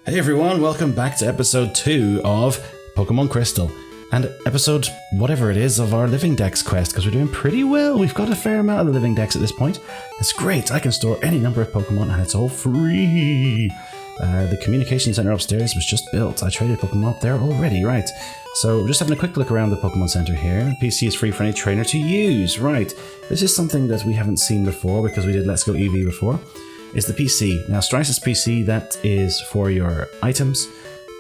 Hey everyone, welcome back to episode 2 of Pokemon Crystal, and episode whatever it is of our Living Dex quest, because we're doing pretty well. We've got a fair amount of the Living Dex at this point. It's great, I can store any number of Pokemon and it's all free. The communication center upstairs was just built. I traded Pokemon up there already, right. So we're just having a quick look around the Pokemon Center here. PC is free for any trainer to use, right. This is something that we haven't seen before because we did Let's Go Eevee before. Is the PC. Now, Stryce's PC, that is for your items.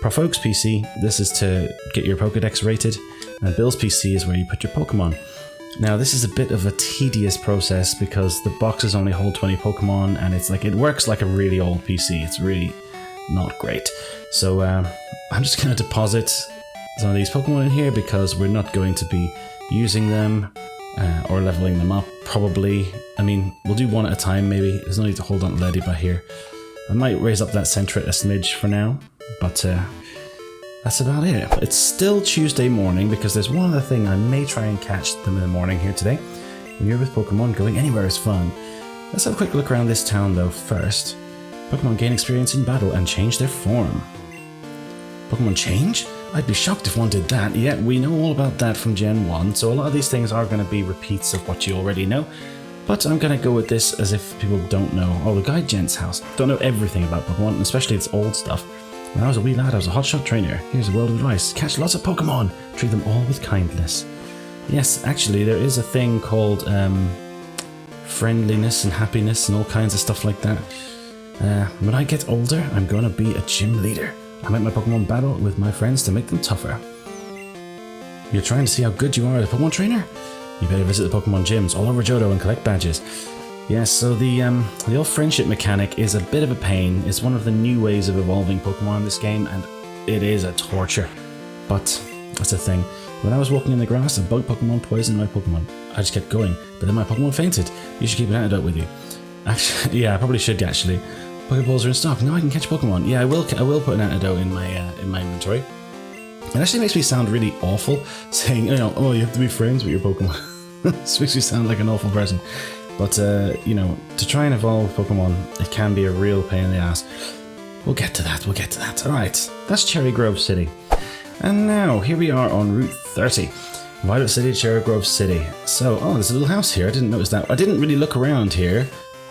Profolk's PC, this is to get your Pokedex rated. And Bill's PC is where you put your Pokemon. Now, this is a bit of a tedious process because the boxes only hold 20 Pokemon, and it's like, it works like a really old PC. It's really not great. So, I'm just going to deposit some of these Pokemon in here because we're not going to be using them. Or leveling them up, probably. I mean, we'll do one at a time, maybe. There's no need to hold on to Leddyba here. I might raise up that Sentret a smidge for now, but that's about it. It's still Tuesday morning because there's one other thing. I may try and catch them in the morning here today. When you're with Pokemon, going anywhere is fun. Let's have a quick look around this town, though, first. Pokemon gain experience in battle and change their form. Pokemon change? I'd be shocked if one did that, yet we know all about that from Gen 1, so a lot of these things are going to be repeats of what you already know, but I'm going to go with this as if people don't know. Oh, the guy Gent's house. Don't know everything about Pokemon, especially its old stuff. When I was a wee lad, I was a hotshot trainer. Here's a world of advice. Catch lots of Pokemon. Treat them all with kindness. Yes, actually, there is a thing called friendliness and happiness and all kinds of stuff like that. When I get older, I'm going to be a gym leader. I make my Pokemon battle with my friends to make them tougher. You're trying to see how good you are as a Pokemon trainer? You better visit the Pokemon gyms all over Johto and collect badges. Yes, so the old friendship mechanic is a bit of a pain. It's one of the new ways of evolving Pokemon in this game, and it is a torture. But that's the thing. When I was walking in the grass, a bug Pokemon poisoned my Pokemon. I just kept going, but then my Pokemon fainted. You should keep an antidote with you. Actually, yeah, I probably should actually. Pokeballs are in stock. Now I can catch Pokemon. Yeah, I will put an antidote in my inventory. It actually makes me sound really awful saying, oh, you have to be friends with your Pokemon. This makes me sound like an awful person. But, to try and evolve Pokemon, it can be a real pain in the ass. We'll get to that. Alright, that's Cherry Grove City. And now, here we are on Route 30. Violet City, Cherry Grove City. So, there's a little house here. I didn't notice that. I didn't really look around here.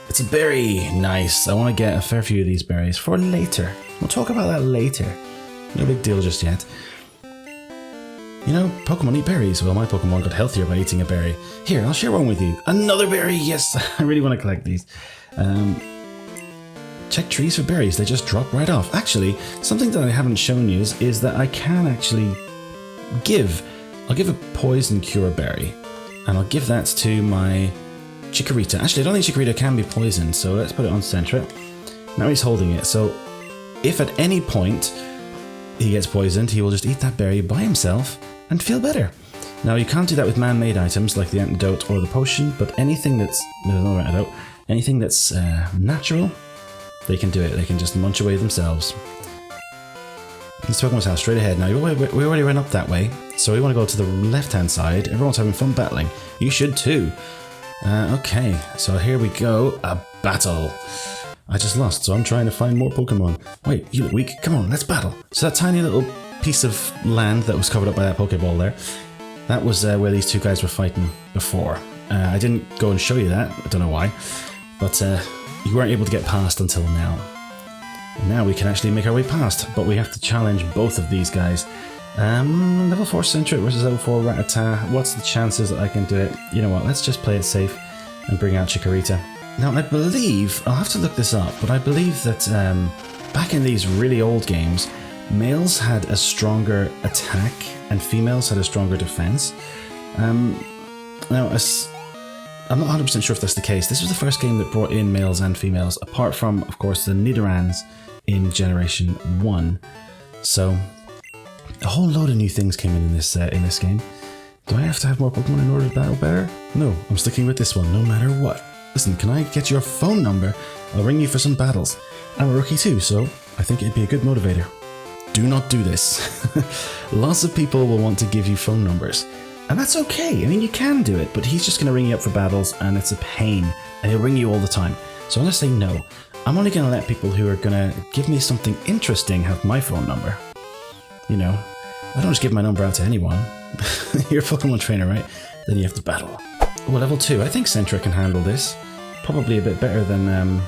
It's a berry. Nice. I want to get a fair few of these berries for later. We'll talk about that later. No big deal just yet. Pokemon eat berries. Well, my Pokemon got healthier by eating a berry. Here, I'll share one with you. Another berry. Yes, I really want to collect these. Check trees for berries. They just drop right off. Actually, something that I haven't shown you is that I can actually I'll give a poison cure berry. And I'll give that to my Chikorita. Actually, I don't think Chikorita can be poisoned, so let's put it on Sentret. Now he's holding it, so if at any point he gets poisoned, he will just eat that berry by himself and feel better. Now, you can't do that with man-made items like the antidote or the potion, but anything that's anything that's natural, they can do it. They can just munch away themselves. This Pokemon's house, straight ahead. Now, we already went up that way, so we want to go to the left-hand side. Everyone's having fun battling. You should too. Okay, so here we go. A battle. I just lost, so I'm trying to find more Pokemon. Wait, you look weak. Come on, let's battle. So that tiny little piece of land that was covered up by that Pokeball there, that was where these two guys were fighting before. I didn't go and show you that. I don't know why. But you weren't able to get past until now. And now we can actually make our way past, but we have to challenge both of these guys. Level 4 Sentret versus level 4 Rattata. What's the chances that I can do it? You know what, let's just play it safe and bring out Chikorita. Now, I believe, I'll have to look this up, but I believe that back in these really old games, males had a stronger attack and females had a stronger defense. Now, I'm not 100% sure if that's the case. This was the first game that brought in males and females, apart from, of course, the Nidorans in Generation 1. So a whole load of new things came in this game. Do I have to have more Pokemon in order to battle better? No, I'm sticking with this one, no matter what. Listen, can I get your phone number? I'll ring you for some battles. I'm a rookie too, so I think it'd be a good motivator. Do not do this. Lots of people will want to give you phone numbers. And that's okay, I mean, you can do it, but he's just going to ring you up for battles, and it's a pain, and he'll ring you all the time. So I'm going to say no. I'm only going to let people who are going to give me something interesting have my phone number. You know, I don't just give my number out to anyone. You're a Pokemon trainer, right? Then you have to battle. Well, level 2. I think Sentra can handle this. Probably a bit better than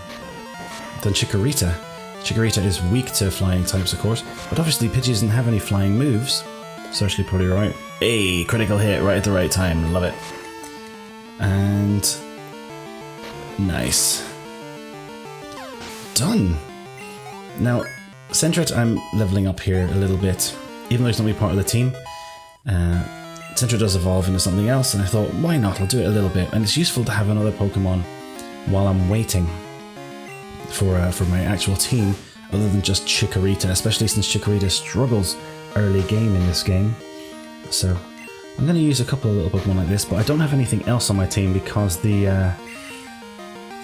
Chikorita. Chikorita is weak to flying types, of course, but obviously Pidgey doesn't have any flying moves. So actually probably right. Hey, critical hit right at the right time. Love it. And nice. Done. Now, Sentret, I'm leveling up here a little bit, even though he's not really part of the team. Sentret does evolve into something else, and I thought, why not? I'll do it a little bit, and it's useful to have another Pokemon while I'm waiting for my actual team, other than just Chikorita, especially since Chikorita struggles early game in this game. So I'm going to use a couple of little Pokemon like this, but I don't have anything else on my team because the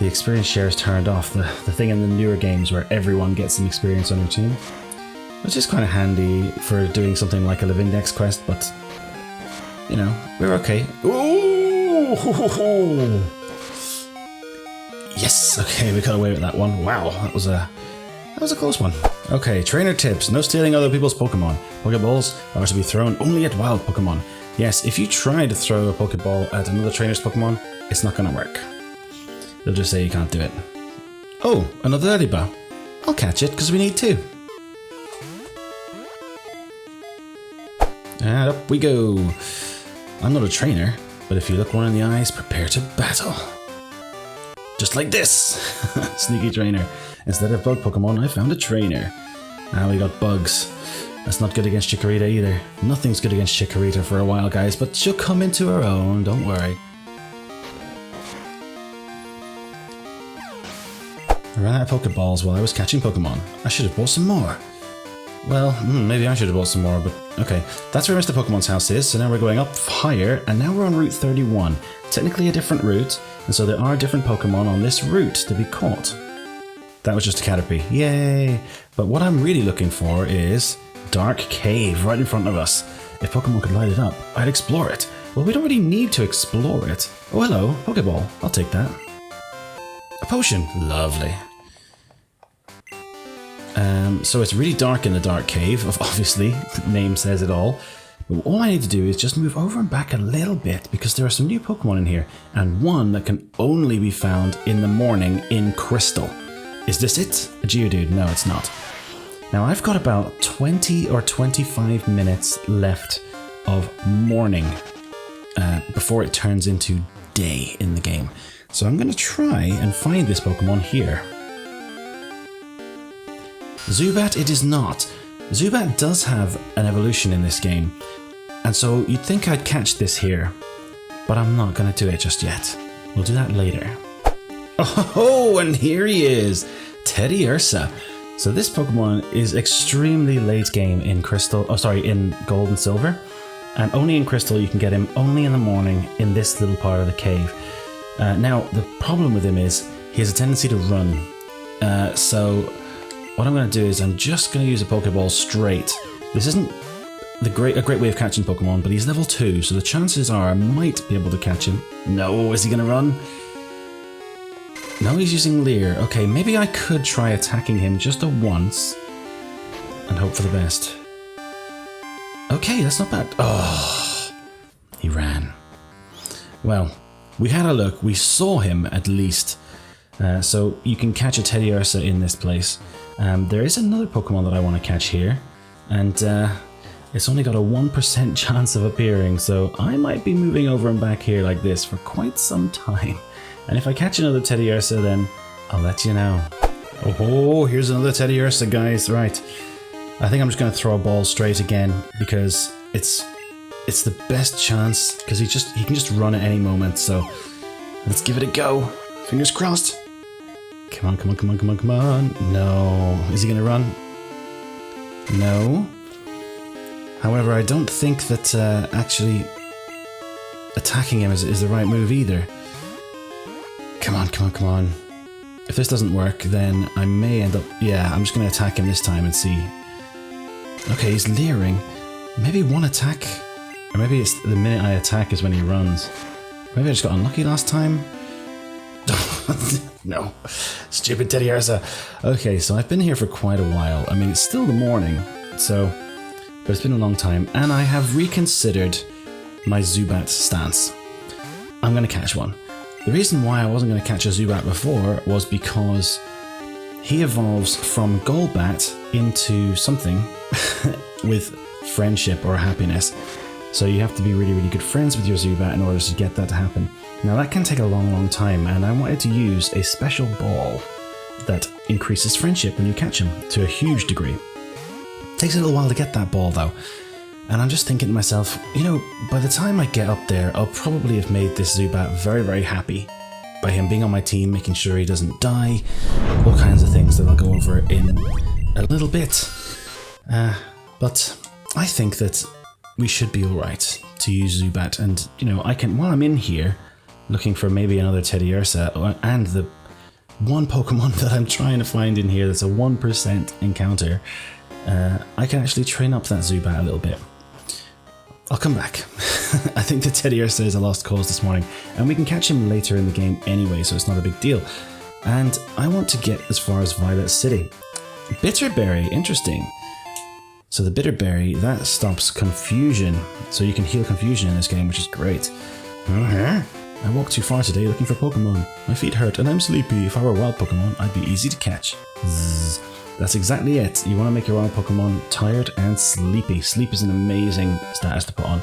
experience share is turned off, the thing in the newer games where everyone gets some experience on your team. Which is kind of handy for doing something like a Living Dex quest, but, you know, we're okay. Ooh! Yes! Okay, we got away with that one. Wow, that was a close one. Okay, trainer tips. No stealing other people's Pokemon. Pokeballs are to be thrown only at wild Pokemon. Yes, if you try to throw a Pokeball at another trainer's Pokemon, it's not going to work. They'll just say you can't do it. Oh, another Lillibow. I'll catch it, because we need to. And up we go. I'm not a trainer, but if you look one in the eyes, prepare to battle. Just like this. Sneaky trainer. Instead of bug Pokemon, I found a trainer. Now we got bugs. That's not good against Chikorita either. Nothing's good against Chikorita for a while, guys, but she'll come into her own, don't worry. I ran out of Pokeballs while I was catching Pokemon. I should have bought some more. Well, maybe I should have bought some more, but okay. That's where Mr. Pokemon's house is, so now we're going up higher, and now we're on Route 31. Technically a different route, and so there are different Pokemon on this route to be caught. That was just a Caterpie. Yay! But what I'm really looking for is Dark Cave right in front of us. If Pokemon could light it up, I'd explore it. Well, we don't really need to explore it. Oh, hello. Pokeball. I'll take that. A potion. Lovely. So it's really dark in the Dark Cave, obviously. The name says it all. But all I need to do is just move over and back a little bit because there are some new Pokemon in here, and one that can only be found in the morning in Crystal. Is this it? A Geodude? No, it's not. Now I've got about 20 or 25 minutes left of morning before it turns into day in the game. So I'm going to try and find this Pokemon here. Zubat it is not. Zubat does have an evolution in this game, and so you'd think I'd catch this here, but I'm not going to do it just yet. We'll do that later. Oh, and here he is, Teddy Ursa. So this Pokemon is extremely late game in Crystal, in Gold and Silver, and only in Crystal you can get him only in the morning in this little part of the cave. Now, the problem with him is he has a tendency to run, so what I'm going to do is I'm just going to use a Pokeball straight. This isn't a great way of catching Pokemon, but he's level 2, so the chances are I might be able to catch him. No, is he going to run? No, he's using Leer. Okay, maybe I could try attacking him just once and hope for the best. Okay, that's not bad. Oh, he ran. Well, we had a look. We saw him at least. So you can catch a Teddy Ursa in this place. There is another Pokemon that I want to catch here, and it's only got a 1% chance of appearing, so I might be moving over and back here like this for quite some time. And if I catch another Teddy Ursa, then I'll let you know. Oh, here's another Teddy Ursa, guys. Right. I think I'm just going to throw a ball straight again because it's the best chance because he can just run at any moment. So let's give it a go. Fingers crossed. Come on, come on, come on, come on, come on. No. Is he going to run? No. However, I don't think that actually attacking him is the right move either. Come on, come on, come on. If this doesn't work, then I may end up... Yeah, I'm just going to attack him this time and see. Okay, he's leering. Maybe one attack? Or maybe it's the minute I attack is when he runs. Maybe I just got unlucky last time? No. Stupid Teddy Ursa. Okay, so I've been here for quite a while. I mean, it's still the morning, but it's been a long time, and I have reconsidered my Zubat stance. I'm going to catch one. The reason why I wasn't going to catch a Zubat before was because he evolves from Golbat into something with friendship or happiness. So you have to be really, really good friends with your Zubat in order to get that to happen. Now that can take a long, long time, and I wanted to use a special ball that increases friendship when you catch him to a huge degree. It takes a little while to get that ball though. And I'm just thinking to myself, you know, by the time I get up there, I'll probably have made this Zubat very, very happy by him being on my team, making sure he doesn't die, all kinds of things that I'll go over in a little bit. But I think that we should be alright to use Zubat, and, you know, I can, while I'm in here, looking for maybe another Teddy Ursa, and the one Pokemon that I'm trying to find in here that's a 1% encounter, I can actually train up that Zubat a little bit. I'll come back. I think the Teddy Ursa is a lost cause this morning, and we can catch him later in the game anyway, so it's not a big deal. And I want to get as far as Violet City. Bitterberry, interesting. So the Bitterberry, that stops confusion, so you can heal confusion in this game, which is great. I walked too far today looking for Pokemon. My feet hurt and I'm sleepy. If I were a wild Pokemon, I'd be easy to catch. Zzz. That's exactly it. You want to make your wild Pokemon tired and sleepy. Sleep is an amazing status to put on.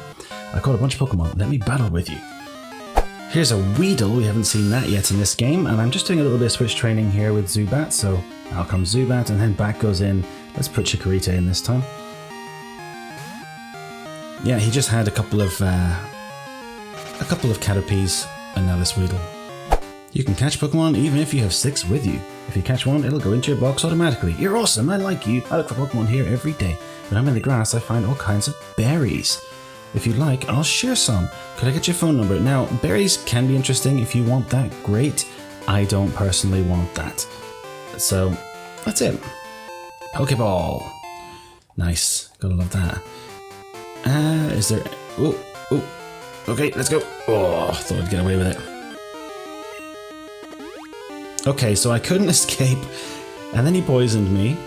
I caught a bunch of Pokemon. Let me battle with you. Here's a Weedle. We haven't seen that yet in this game, and I'm just doing a little bit of switch training here with Zubat, so out comes Zubat, and then back goes in. Let's put Chikorita in this time. Yeah, he just had a couple of Caterpies, and now this Weedle. You can catch Pokemon even if you have 6 with you. If you catch one, it'll go into your box automatically. You're awesome, I like you. I look for Pokemon here every day. When I'm in the grass, I find all kinds of berries. If you'd like, I'll share some. Could I get your phone number? Now, berries can be interesting. If you want that, great. I don't personally want that. So, that's it. Pokeball. Nice. Gotta love that. Is there... Oh. Okay, let's go. Oh, thought I'd get away with it. Okay, so I couldn't escape, and then he poisoned me,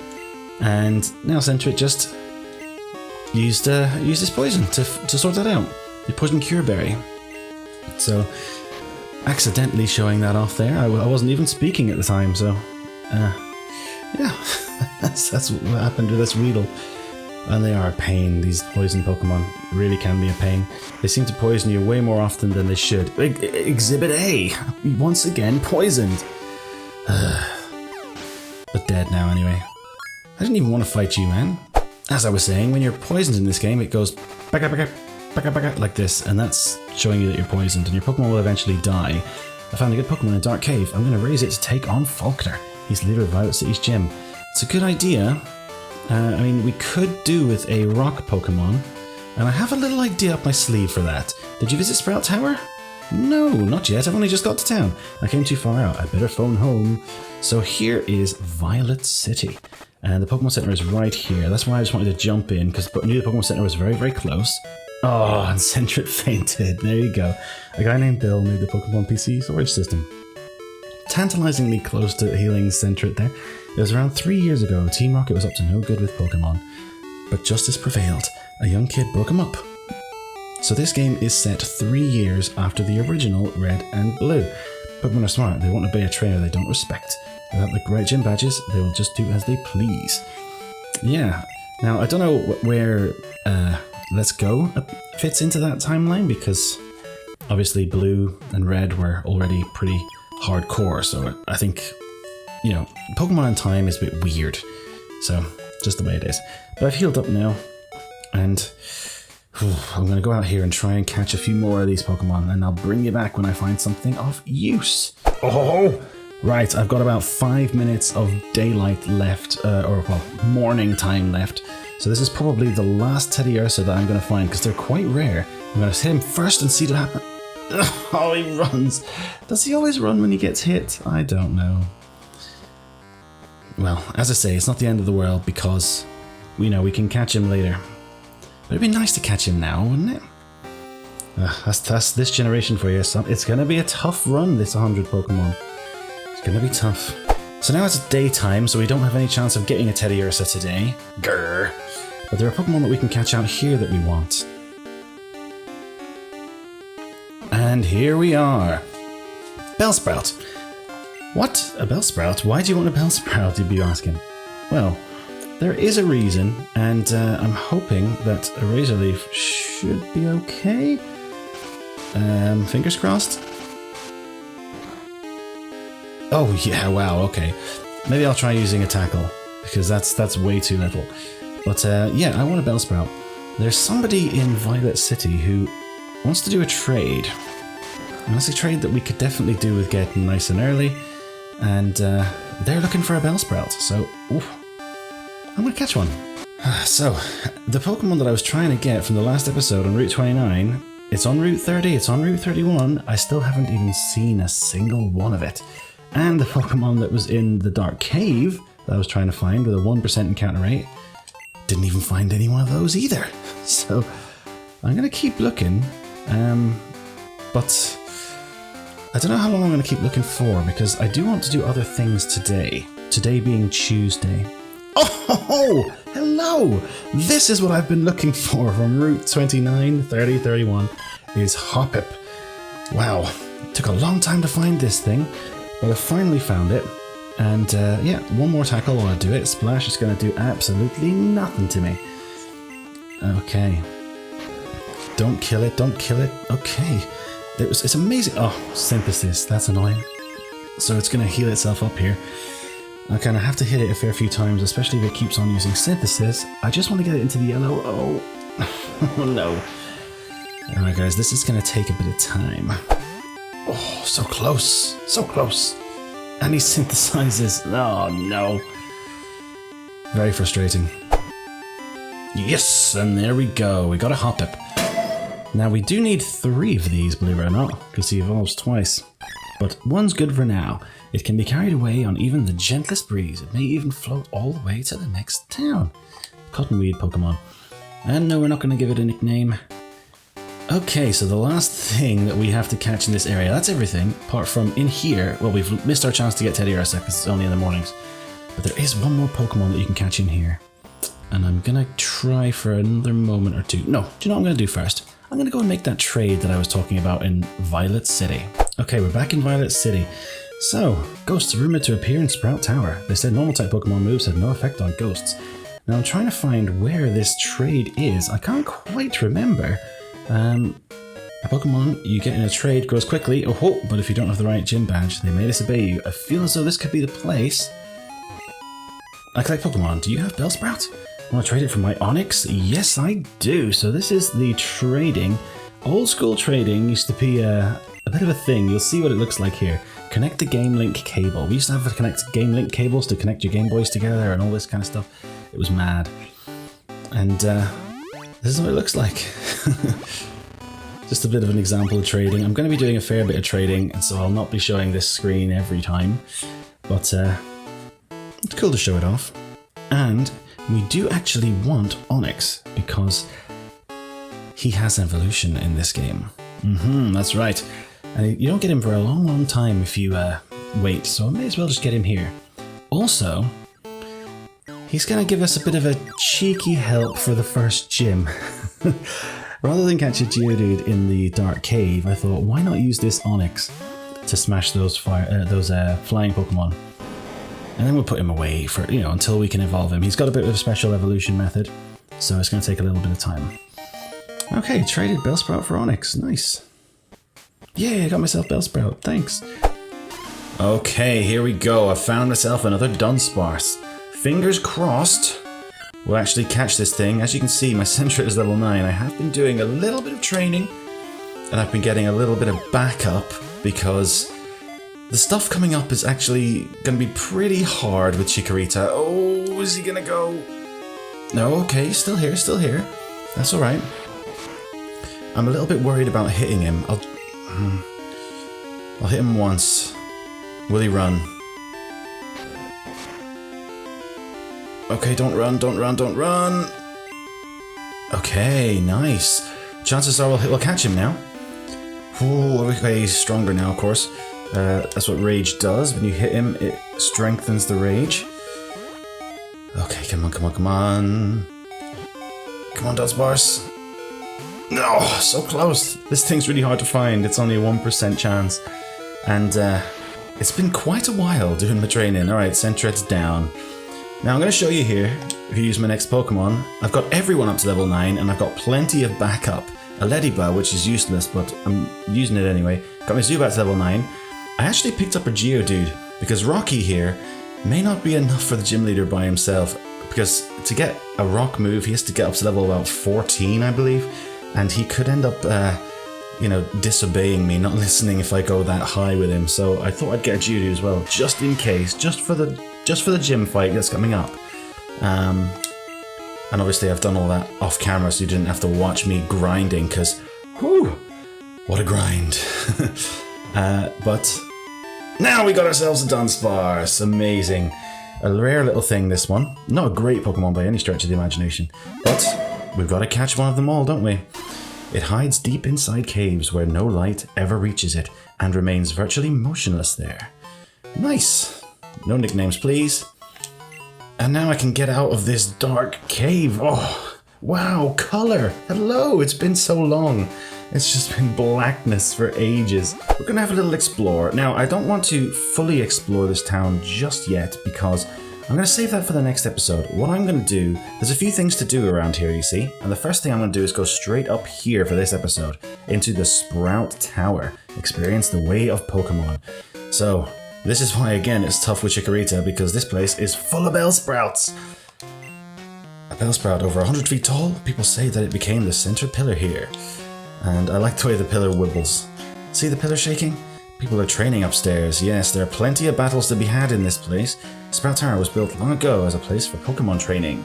and now Sentret just used his poison to sort that out. He poisoned Cure Berry. So, accidentally showing that off there. I wasn't even speaking at the time, so yeah, that's what happened to this Weedle. And they are a pain, these poison Pokemon really can be a pain. They seem to poison you way more often than they should. Exhibit A, once again poisoned. But dead now anyway. I didn't even want to fight you, man. As I was saying, when you're poisoned in this game, it goes baka like this, and that's showing you that you're poisoned, and your Pokemon will eventually die. I found a good Pokemon in a dark cave. I'm going to raise it to take on Faulkner. He's leader of Violet City's gym. It's a good idea. I mean, we could do with a rock Pokemon, and I have a little idea up my sleeve for that. Did you visit Sprout Tower? No, not yet. I've only just got to town. I came too far out. I better phone home. So here is Violet City, and the Pokemon Center is right here. That's why I just wanted to jump in, because I knew the Pokemon Center was very, very close. Oh, and Sentret fainted. There you go. A guy named Bill made the Pokemon PC storage system. Tantalizingly close to healing Sentret there. It was around 3 years ago. Team Rocket was up to no good with Pokemon, but justice prevailed. A young kid broke him up. So this game is set 3 years after the original Red and Blue. Pokemon are smart. They won't obey a trainer they don't respect. Without the great gym badges, they will just do as they please. Yeah. Now, I don't know where Let's Go fits into that timeline, because obviously Blue and Red were already pretty hardcore, so I think, you know, Pokemon in time is a bit weird. So, just the way it is. But I've healed up now, and I'm going to go out here and try and catch a few more of these Pokemon, and I'll bring you back when I find something of use. Oh! Right, I've got about 5 minutes of daylight left, morning time left. So this is probably the last Teddy Ursa that I'm going to find, because they're quite rare. I'm going to hit him first and see what happens. Oh, he runs. Does he always run when he gets hit? I don't know. Well, as I say, it's not the end of the world, because we know we can catch him later. But it'd be nice to catch him now, wouldn't it? That's this generation for you, son. It's going to be a tough run, this 100 Pokemon. Gonna be tough. So now it's daytime, so we don't have any chance of getting a Teddiursa today. Grr. But there are Pokemon that we can catch out here that we want. And here we are. Bellsprout. What? A Bellsprout? Why do you want a Bellsprout, you'd be asking? Well, there is a reason, and I'm hoping that a Razor Leaf should be okay. Fingers crossed. Oh yeah, wow, okay. Maybe I'll try using a Tackle, because that's way too little. But yeah, I want a Bellsprout. There's somebody in Violet City who wants to do a trade. And that's a trade that we could definitely do with getting nice and early. And they're looking for a Bellsprout, so oof, I'm gonna catch one. So, the Pokemon that I was trying to get from the last episode on Route 29, it's on Route 30, it's on Route 31, I still haven't even seen a single one of it. And the Pokemon that was in the Dark Cave that I was trying to find with a 1% encounter rate, didn't even find any one of those either. So, I'm gonna keep looking, but I don't know how long I'm going to keep looking for, because I do want to do other things today. Today being Tuesday. Oh, hello! This is what I've been looking for from Route 29, 30, 31, is Hoppip. Wow, it took a long time to find this thing, but I finally found it. And yeah, one more tackle while I do it. Splash is going to do absolutely nothing to me. Okay. Don't kill it, don't kill it. Okay. It's amazing. Oh, Synthesis. That's annoying. So it's going to heal itself up here. I kind of have to hit it a fair few times, especially if it keeps on using Synthesis. I just want to get it into the yellow. Oh, oh no. Alright guys, this is going to take a bit of time. Oh, so close. So close. And he synthesizes. Oh no. Very frustrating. Yes, and there we go. We got a Hoppip. Now we do need 3 of these, believe it or not, because he evolves twice. But one's good for now. It can be carried away on even the gentlest breeze. It may even float all the way to the next town. Cottonweed Pokemon. And no, we're not going to give it a nickname. Okay, so the last thing that we have to catch in this area, that's everything, apart from in here. Well, we've missed our chance to get Teddiursa because it's only in the mornings. But there is one more Pokemon that you can catch in here. And I'm going to try for another moment or two. No, do you know what I'm going to do first? I'm going to go and make that trade that I was talking about in Violet City. Okay, we're back in Violet City. So, ghosts rumored to appear in Sprout Tower. They said normal type Pokemon moves had no effect on ghosts. Now I'm trying to find where this trade is. I can't quite remember. A Pokemon you get in a trade grows quickly, oh, but if you don't have the right gym badge, they may disobey you. I feel as though this could be the place. I collect Pokemon. Do you have Bellsprout? Want to trade it for my Onix? Yes, I do. So this is the trading. Old school trading used to be a bit of a thing. You'll see what it looks like here. Connect the Game Link cable. We used to have to connect Game Link cables to connect your Game Boys together and all this kind of stuff. It was mad. And this is what it looks like. Just a bit of an example of trading. I'm going to be doing a fair bit of trading, and so I'll not be showing this screen every time. But it's cool to show it off. And we do actually want Onix, because he has evolution in this game. That's right. And you don't get him for a long, long time if you wait, so I may as well just get him here. Also, he's going to give us a bit of a cheeky help for the first gym. Rather than catch a Geodude in the Dark Cave, I thought, why not use this Onix to smash those flying Pokemon? And then we'll put him away for, until we can evolve him. He's got a bit of a special evolution method, so it's going to take a little bit of time. Okay, traded Bellsprout for Onix. Nice. Yeah, I got myself Bellsprout. Thanks. Okay, here we go. I found myself another Dunsparce. Fingers crossed we'll actually catch this thing. As you can see, my Sentret is level 9. I have been doing a little bit of training, and I've been getting a little bit of backup, because the stuff coming up is actually going to be pretty hard with Chikorita. Oh, is he going to go? No, okay, still here, still here. That's alright. I'm a little bit worried about hitting him. I'll hit him once. Will he run? Okay, don't run, don't run, don't run. Okay, nice. Chances are we'll catch him now. Oh, okay, he's stronger now, of course. That's what rage does. When you hit him, it strengthens the rage. Okay, come on, come on, come on. Come on, Dudsparce. No, so close. This thing's really hard to find. It's only a 1% chance. And it's been quite a while doing my training. Alright, Sentret's down. Now I'm going to show you here, if you use my next Pokemon, I've got everyone up to level 9 and I've got plenty of backup. A Ledybug, which is useless, but I'm using it anyway. Got my Zubat to level 9. I actually picked up a Geodude, because Rocky here may not be enough for the gym leader by himself, because to get a rock move, he has to get up to level about 14, I believe, and he could end up, you know, disobeying me, not listening if I go that high with him. So I thought I'd get a Geodude as well, just in case, just for the gym fight that's coming up. And obviously I've done all that off camera, so you didn't have to watch me grinding, because, whew, what a grind. But now we got ourselves a Dunsparce. Amazing. A rare little thing, this one. Not a great Pokemon by any stretch of the imagination, but we've got to catch one of them all, don't we? It hides deep inside caves where no light ever reaches it and remains virtually motionless there. Nice. No nicknames, please. And now I can get out of this dark cave. Oh, wow, color. Hello, it's been so long. It's just been blackness for ages. We're going to have a little explore. Now, I don't want to fully explore this town just yet because I'm going to save that for the next episode. What I'm going to do, there's a few things to do around here, you see. And the first thing I'm going to do is go straight up here for this episode into the Sprout Tower. Experience the way of Pokemon. So, this is why, again, it's tough with Chikorita, because this place is full of Bellsprouts. A Bellsprout over 100 feet tall, people say that it became the center pillar here. And I like the way the pillar wibbles. See the pillar shaking? People are training upstairs. Yes, there are plenty of battles to be had in this place. Sprout Tower was built long ago as a place for Pokemon training.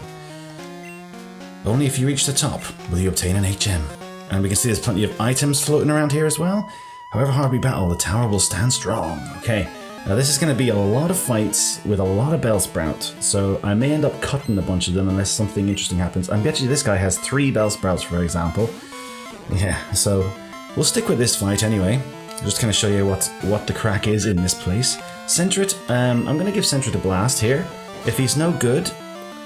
Only if you reach the top will you obtain an HM. And we can see there's plenty of items floating around here as well. However hard we battle, the tower will stand strong. Okay, now this is going to be a lot of fights with a lot of Bellsprout, so I may end up cutting a bunch of them unless something interesting happens. I bet you this guy has 3 Bellsprouts, for example. Yeah, so we'll stick with this fight anyway. Just kind of show you what the crack is in this place. Sentret, I'm going to give Sentret a blast here. If he's no good,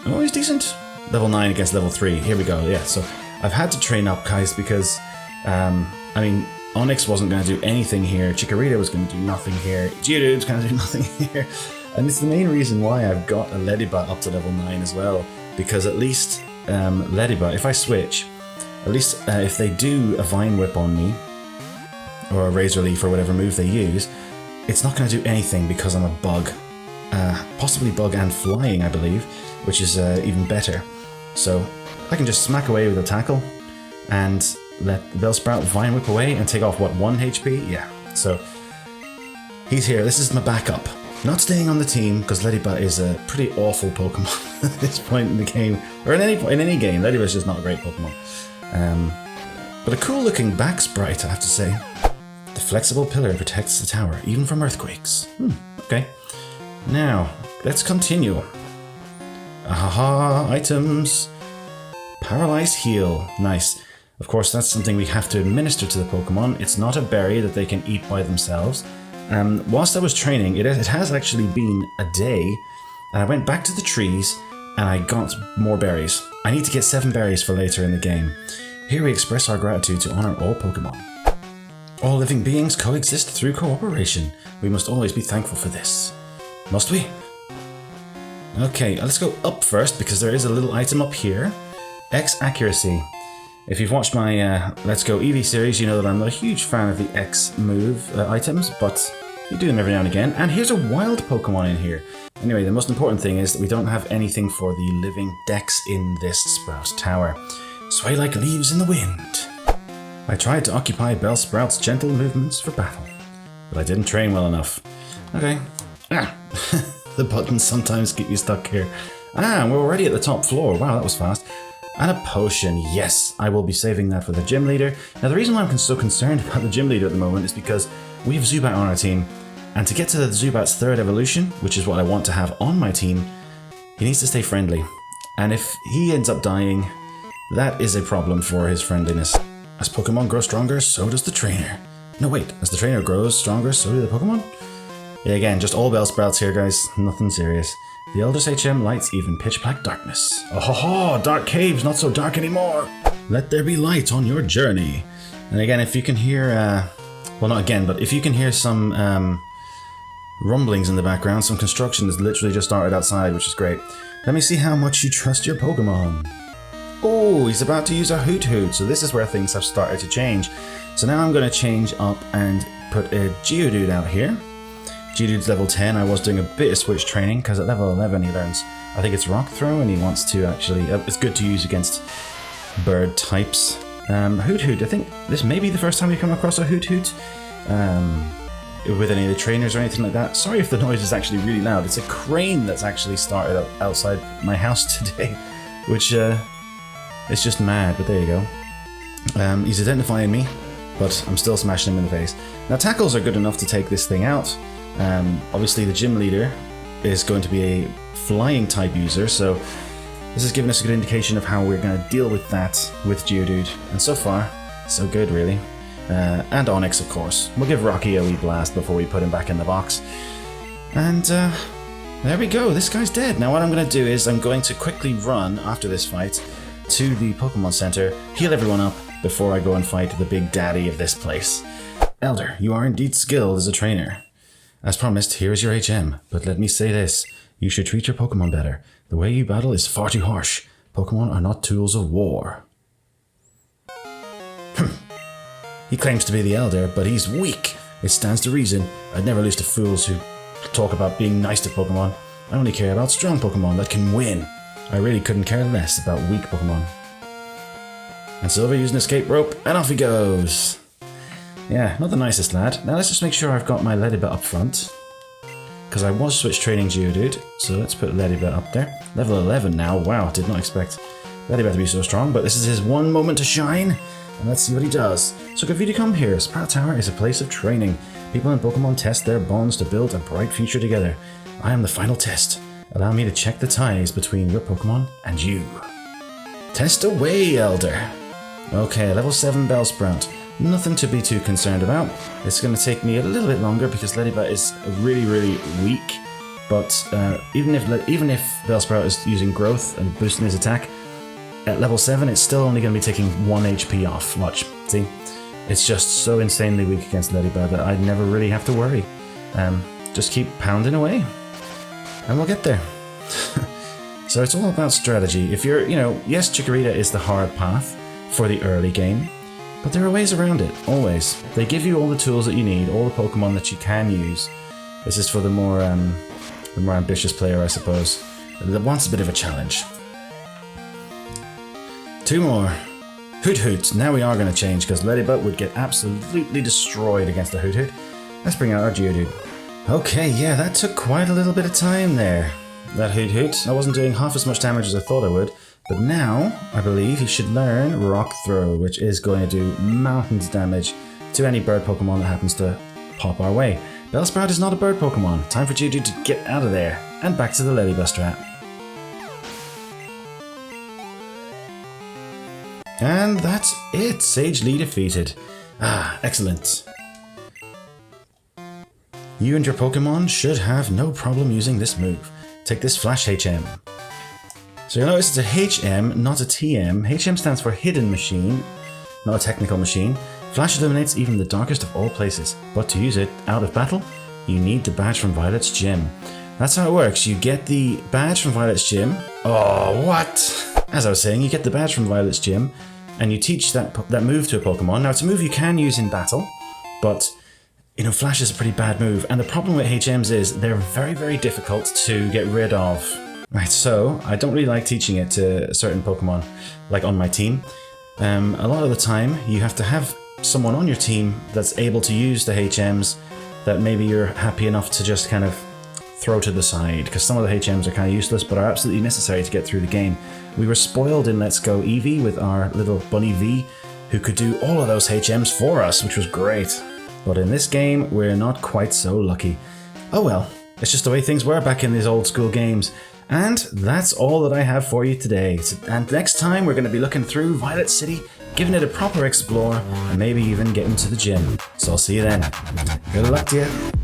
oh, he's decent. Level 9 against level 3. Here we go. Yeah, so I've had to train up, guys, because, I mean, Onix wasn't going to do anything here. Chikorita was going to do nothing here. Geodude's going to do nothing here. And it's the main reason why I've got a Ledybug up to level 9 as well. Because at least Ledybug, if I switch, at least if they do a Vine Whip on me, or a Razor Leaf or whatever move they use, it's not going to do anything because I'm a bug. Possibly bug and flying, I believe, which is even better. So I can just smack away with a tackle and let the Bellsprout Vine Whip away and take off, what, 1 HP? Yeah, so he's here. This is my backup. Not staying on the team because Ledybug is a pretty awful Pokemon at this point in the game, or in any game. Ledybug is just not a great Pokemon. But a cool looking back sprite, I have to say. The flexible pillar protects the tower, even from earthquakes. Okay. Now, let's continue. Ahaha, items. Paralyzed Heal. Nice. Of course, that's something we have to administer to the Pokemon. It's not a berry that they can eat by themselves. Whilst I was training, it has actually been a day, and I went back to the trees, and I got more berries. I need to get 7 berries for later in the game. Here we express our gratitude to honor all Pokemon. All living beings coexist through cooperation. We must always be thankful for this. Must we? Okay, let's go up first because there is a little item up here. X Accuracy. If you've watched my Let's Go Eevee series, you know that I'm not a huge fan of the X move items, but you do them every now and again. And here's a wild Pokemon in here. Anyway, the most important thing is that we don't have anything for the Living Dex in this Sprout Tower. Sway like leaves in the wind. I tried to occupy Bellsprout's gentle movements for battle, but I didn't train well enough. Okay. The buttons sometimes keep you stuck here. We're already at the top floor. Wow, that was fast. And a potion. Yes, I will be saving that for the gym leader. Now, the reason why I'm so concerned about the gym leader at the moment is because we have Zubat on our team, and to get to the Zubat's 3rd evolution, which is what I want to have on my team, he needs to stay friendly. And if he ends up dying, that is a problem for his friendliness. As Pokemon grow stronger, so does the trainer. No, wait. As the trainer grows stronger, so do the Pokemon? Yeah, again, just all Bellsprouts here, guys. Nothing serious. The Elder's HM lights even pitch black darkness. Oh ho ho! Dark caves, not so dark anymore! Let there be light on your journey. And again, if you can hear... well, not again, but if you can hear some rumblings in the background, some construction has literally just started outside, which is great. Let me see how much you trust your Pokemon. Oh, he's about to use a Hoot Hoot, so this is where things have started to change. So now I'm going to change up and put a Geodude out here. Geodude's level 10. I was doing a bit of switch training because at level 11 he learns, I think it's Rock Throw, and he wants to actually, it's good to use against bird types. Hoot Hoot, I think this may be the first time we come across a Hoot Hoot with any of the trainers or anything like that. Sorry if the noise is actually really loud. It's a crane that's actually started up outside my house today, which it's just mad, but there you go. He's identifying me, but I'm still smashing him in the face. Now tackles are good enough to take this thing out. Obviously the gym leader is going to be a flying type user, so this has given us a good indication of how we're going to deal with that with Geodude. And so far, so good really. And Onyx, of course. We'll give Rocky a wee blast before we put him back in the box. And there we go, this guy's dead. Now what I'm going to do is I'm going to quickly run after this fight to the Pokemon Center, heal everyone up before I go and fight the big daddy of this place. Elder, you are indeed skilled as a trainer. As promised, here is your HM, but let me say this, you should treat your Pokemon better. The way you battle is far too harsh. Pokemon are not tools of war. He claims to be the Elder, but he's weak. It stands to reason. I'd never lose to fools who talk about being nice to Pokemon. I only care about strong Pokemon that can win. I really couldn't care less about weak Pokemon. And Silver using escape rope, and off he goes. Yeah, not the nicest lad. Now let's just make sure I've got my Ledibet up front, because I was switch training Geodude, so let's put Ledibet up there. Level 11 now, wow, did not expect Ledibet to be so strong, but this is his one moment to shine, and let's see what he does. So good for you to come here. Sprout Tower is a place of training. People and Pokemon test their bonds to build a bright future together. I am the final test. Allow me to check the ties between your Pokemon and you. Test away, Elder. Okay, level 7 Bellsprout. Nothing to be too concerned about. It's going to take me a little bit longer because Ledibet is really, really weak. But even if Bellsprout is using growth and boosting his attack, at level 7 it's still only going to be taking 1 HP off. Watch, see? It's just so insanely weak against Ledibet that I never really have to worry. Just keep pounding away, and we'll get there. So it's all about strategy. If you're, yes, Chikorita is the hard path for the early game, but there are ways around it, always. They give you all the tools that you need, all the Pokemon that you can use. This is for the more ambitious player, I suppose, that wants a bit of a challenge. 2 more. Hoot Hoot. Now we are going to change, because Ledibet would get absolutely destroyed against the Hoot Hoot. Let's bring out our Geodude. Okay, yeah, that took quite a little bit of time there. That Hoot Hoot. I wasn't doing half as much damage as I thought I would. But now, I believe he should learn Rock Throw, which is going to do mountains damage to any bird Pokemon that happens to pop our way. Bellsprout is not a bird Pokemon. Time for Geodude to get out of there. And back to the Ledibet strat. And that's it. Sagely defeated. Ah, excellent. You and your Pokemon should have no problem using this move. Take this Flash HM. So you'll notice it's a HM, not a TM. HM stands for Hidden Machine, not a technical machine. Flash illuminates even the darkest of all places, but to use it out of battle, you need the badge from Violet's gym. That's how it works. You get the badge from Violet's gym. Oh, what? As I was saying, you get the badge from Violet's gym, and you teach that move to a Pokemon. Now, it's a move you can use in battle, but Flash is a pretty bad move, and the problem with HMs is they're very, very difficult to get rid of. Right, so I don't really like teaching it to certain Pokemon, like on my team. A lot of the time, you have to have someone on your team that's able to use the HMs that maybe you're happy enough to just kind of throw to the side, because some of the HMs are kind of useless, but are absolutely necessary to get through the game. We were spoiled in Let's Go Eevee with our little bunny V, who could do all of those HMs for us, which was great. But in this game, we're not quite so lucky. Oh well, it's just the way things were back in these old school games. And that's all that I have for you today. And next time we're going to be looking through Violet City giving it a proper explore, and maybe even getting to the gym. So I'll see you then. Good luck to you.